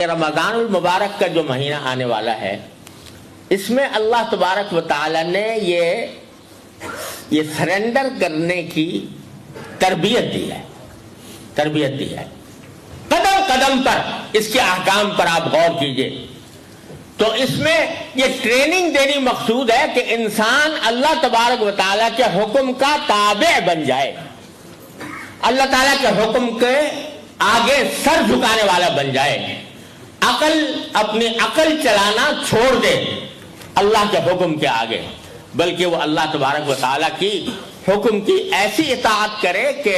رمضان المبارک کا جو مہینہ آنے والا ہے، اس میں اللہ تبارک و تعالی نے یہ سرنڈر کرنے کی تربیت دی ہے، قدم قدم پر اس کے احکام پر آپ غور کیجئے تو اس میں یہ ٹریننگ دینی مقصود ہے کہ انسان اللہ تبارک و تعالیٰ کے حکم کا تابع بن جائے، اللہ تعالیٰ کے حکم کے آگے سر جھکانے والا بن جائے، اپنی عقل چلانا چھوڑ دے اللہ کے حکم کے آگے، بلکہ وہ اللہ تبارک و تعالیٰ کی حکم کی ایسی اطاعت کرے کہ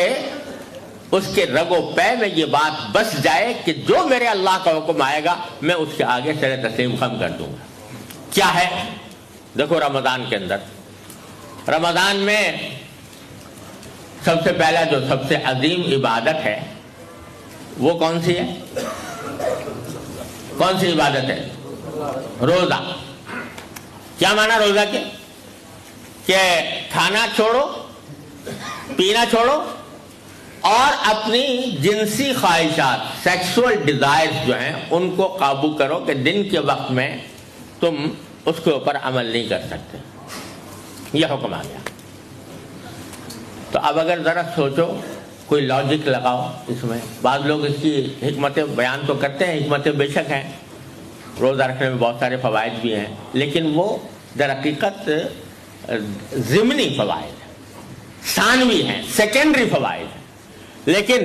اس کے رگ و پے میں یہ بات بس جائے کہ جو میرے اللہ کا حکم آئے گا میں اس کے آگے سر تسلیم خم کر دوں گا۔ کیا ہے؟ دیکھو، رمضان کے اندر، رمضان میں سب سے پہلا جو سب سے عظیم عبادت ہے وہ کون سی ہے؟ کون سی عبادت ہے؟ روزہ۔ کیا معنی روزہ کے؟ کہ کھانا چھوڑو، پینا چھوڑو اور اپنی جنسی خواہشات، سیکسول ڈیزائرز جو ہیں ان کو قابو کرو کہ دن کے وقت میں تم اس کے اوپر عمل نہیں کر سکتے۔ یہ حکم آ گیا۔ تو اب اگر ذرا سوچو، کوئی لاجک لگاؤ اس میں۔ بعض لوگ اس کی حکمتیں بیان تو کرتے ہیں، حکمتیں بے شک ہیں، روزہ رکھنے میں بہت سارے فوائد بھی ہیں، لیکن وہ در حقیقت ضمنی فوائد ہیں، ثانوی ہیں، سیکنڈری فوائد ہیں۔ لیکن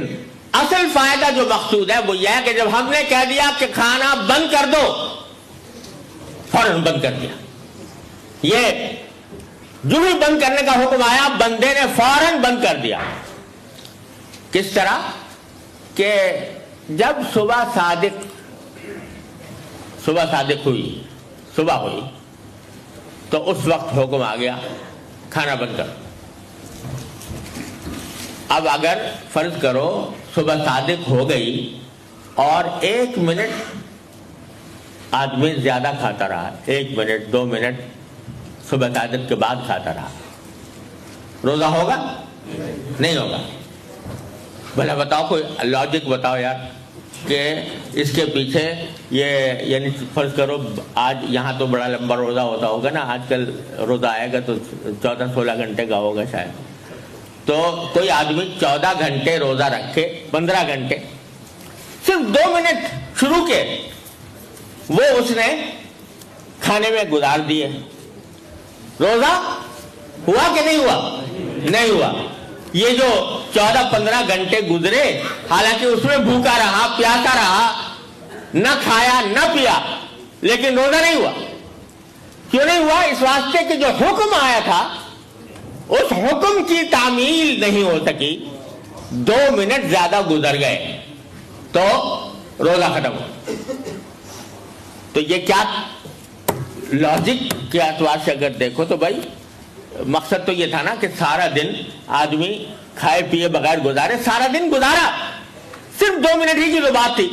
اصل فائدہ جو مقصود ہے وہ یہ ہے کہ جب ہم نے کہہ دیا کہ کھانا بند کر دو، فوراً بند کر دیا۔ یہ جو بھی بند کرنے کا حکم آیا بندے نے فوراً بند کر دیا۔ کس طرح کہ جب صبح صادق ہوئی، صبح ہوئی تو اس وقت حکم آ گیا کھانا بند کرو۔ اب اگر فرض کرو صبح صادق ہو گئی اور 1 منٹ آدمی زیادہ کھاتا رہا، 1 منٹ 2 منٹ صبح صادق کے بعد کھاتا رہا، روزہ ہوگا؟ نہیں ہوگا۔ بھلا بتاؤ، کوئی لاجک بتاؤ یار کہ اس کے پیچھے یہ، یعنی فرض کرو آج یہاں تو بڑا لمبا روزہ ہوتا ہوگا نا، آج کل روزہ آئے گا تو 14-16 گھنٹے کا ہوگا شاید، تو کوئی آدمی 14 گھنٹے روزہ رکھے، 15 گھنٹے صرف 2 منٹ شروع کے وہ اس نے کھانے میں گزار دیے، روزہ ہوا کہ نہیں ہوا؟ نہیں ہوا۔ یہ جو 14-15 گھنٹے گزرے، حالانکہ اس میں بھوکا رہا، پیاسا رہا، نہ کھایا نہ پیا، لیکن روزہ نہیں ہوا۔ کیوں نہیں ہوا؟ اس واسطے کہ جو حکم آیا تھا اس حکم کی تعمیل نہیں ہو سکی، 2 منٹ زیادہ گزر گئے تو روزہ ختم ہو۔ تو یہ کیا لاجک کے اعتبار سے اگر دیکھو تو بھائی مقصد تو یہ تھا نا کہ سارا دن آدمی کھائے پیے بغیر گزارے، سارا دن گزارا، صرف 2 منٹ ہی کی تو بات تھی،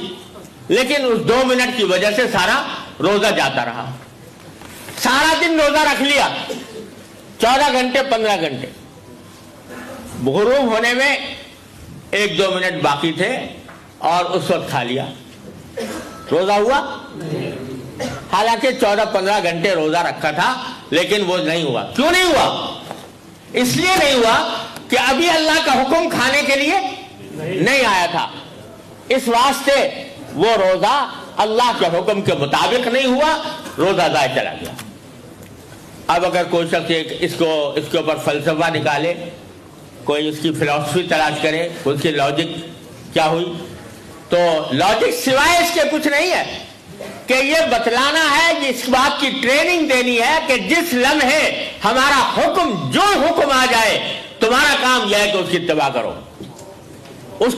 لیکن اس 2 منٹ کی وجہ سے سارا روزہ جاتا رہا، سارا دن روزہ رکھ لیا، 14 گھنٹے 15 گھنٹے، غروب ہونے میں 1-2 منٹ باقی تھے اور اس وقت کھا لیا، روزہ ہوا؟ حالانکہ 14-15 گھنٹے روزہ رکھا تھا لیکن وہ نہیں ہوا۔ کیوں نہیں ہوا؟ اس لیے نہیں ہوا کہ ابھی اللہ کا حکم کھانے کے لیے نہیں آیا تھا، اس واسطے وہ روزہ اللہ کے حکم کے مطابق نہیں ہوا، روزہ ضائع چلا گیا۔ اب اگر کوئی شخص اس کے اوپر فلسفہ نکالے، کوئی اس کی فلسفی تلاش کرے، اس کی لاجک کیا ہوئی، تو لاجک سوائے اس کے کچھ نہیں ہے کہ یہ بتلانا ہے، اس بات کی ٹریننگ دینی ہے کہ جس لمحے ہمارا حکم، جو حکم آ جائے، تمہارا کام یہ ہے کہ اس کی اتباع کرو، اس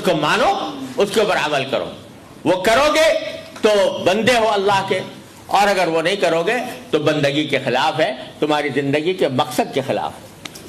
کو مانو، اس کے اوپر عمل کرو۔ وہ کرو گے تو بندے ہو اللہ کے، اور اگر وہ نہیں کرو گے تو بندگی کے خلاف ہے، تمہاری زندگی کے مقصد کے خلاف ہے۔